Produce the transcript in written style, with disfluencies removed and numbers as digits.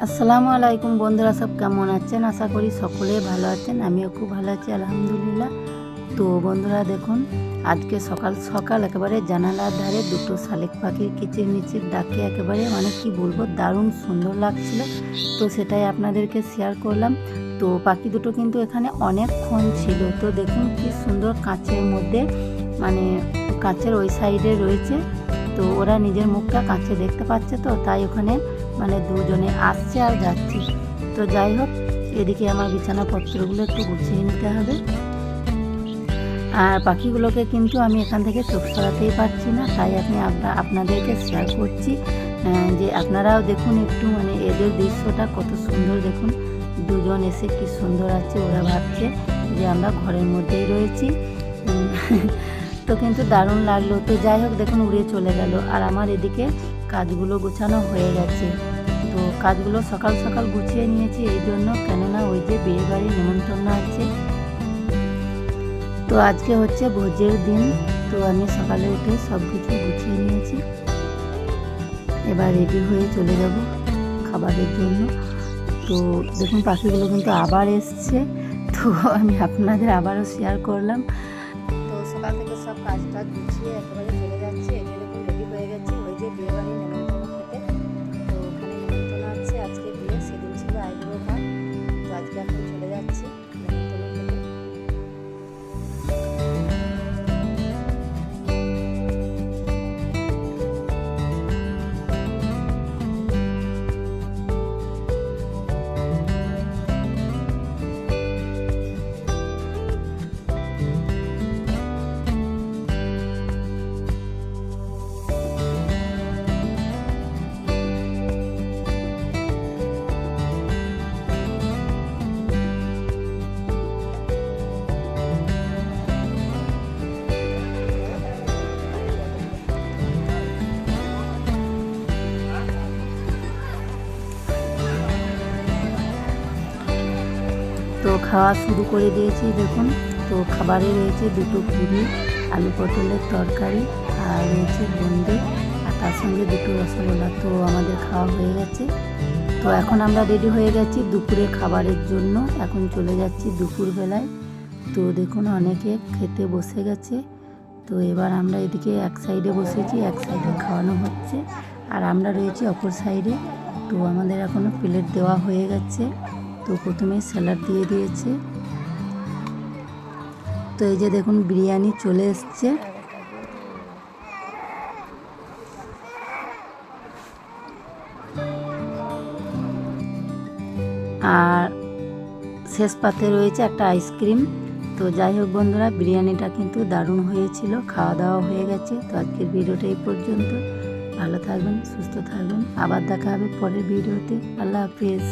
আসসালামু আলাইকুম বন্ধুরা, সব কেমন আছেন? আশা করি সকলে ভালো আছেন। আমিও খুব ভালো আছি আলহামদুলিল্লাহ। তো বন্ধুরা দেখুন, আজকে সকাল সকাল একেবারে জানালার ধারে দুটো শালিক পাখির কিচিরমিচির ডাকে একেবারে কি বলবো, দারুণ সুন্দর লাগছিল। তো সেটাই আপনাদেরকে শেয়ার করলাম। তো পাখি দুটো কিন্তু এখানে অনেকক্ষণ ছিল। তো দেখুন কি সুন্দর কাঁচের মধ্যে, মানে কাঁচের ওই সাইডে রয়েছে। তো ওরা নিজের মুখটা কাঁচে দেখতে পাচ্ছে, তো তাই ওখানে দুজনে আসছে আর যাচ্ছে। তো যাই হোক, এদিকে আমার বিছানাপত্রগুলো একটু গুছিয়ে নিতে হবে। আর পাখিগুলোকে কিন্তু আমি এখান থেকে চোখ সরাতেই পারছি না, তাই আমি আপনাদেরকে শেয়ার করছি যে আপনারাও দেখুন একটু, এদের দৃশ্যটা কত সুন্দর। দেখুন দুজন এসে কি সুন্দর আছে, ওরা ভাবছে যে আমরা ঘরের মধ্যেই রয়েছি। তো কিন্তু দারুণ লাগলো। তো যাই হোক, দেখুন উড়ে চলে গেল। আর আমার এদিকে কাজগুলো গোছানো হয়ে গেছে। তো কাজগুলো সকাল সকাল গুছিয়ে নিয়েছি এই জন্য, কেননা ওই যে বিয়ে বাড়ি নেমন্তন্ন আছে। তো আজকে হচ্ছে ভোজের দিন। তো আমি সকালে উঠে সব কিছু গুছিয়ে নিয়েছি। এবার রেডি হয়ে চলে যাব খাবারের জন্য। তো দেখুন পাখিগুলো কিন্তু আবার এসছে। তো আমি আপনাদের আবারও শেয়ার করলাম। তো সকাল থেকে সব কাজটা গুছিয়ে একেবারে চলে যাচ্ছে। এই যে দেখুন রেডি হয়ে গেছি ওই যে বিয়ে বাড়ি নেমন্তন্ন খেতে। তো ওখানে নেমন্তন্ন আছে, আজকে বিয়ে, সেদিন ছিল আইবুড়ো ভাত। তো আজকে এখন চলে যাচ্ছি নেমন্তন্ন খেতে। তো খাওয়া শুরু করে দিয়েছি দেখুন। তো খাবারে রয়েছে দুটো পুরি, আলু পটলের তরকারি, আর রয়েছে বুন্দি, আর তার সঙ্গে দুটো রসগোল্লা। তো আমাদের খাওয়া হয়ে গেছে। তো এখন আমরা রেডি হয়ে গেছি দুপুরে খাবারের জন্য। এখন চলে যাচ্ছি দুপুরবেলায়। তো দেখুন অনেকে খেতে বসে গেছে। তো এবার আমরা এদিকে এক সাইডে বসেছি, এক সাইডে খাওয়ানো হচ্ছে, আর আমরা রয়েছি অপর সাইডে। তো আমাদের এখনও প্লেট দেওয়া হয়ে গেছে। তো প্রথমে স্যালাড দিয়ে দিয়েছে। তো এই যে দেখুন বিরিয়ানি চলে এসছে। আর শেষ পাতে রয়েছে একটা আইসক্রিম। তো যাই হোক বন্ধুরা, বিরিয়ানিটা কিন্তু দারুণ হয়েছিল। খাওয়া দাওয়া হয়ে গেছে। তো আজকের ভিডিওটা এই পর্যন্ত। ভালো থাকবেন, সুস্থ থাকবেন, আবার দেখা হবে পরের ভিডিওতে। আল্লাহ হাফিজ।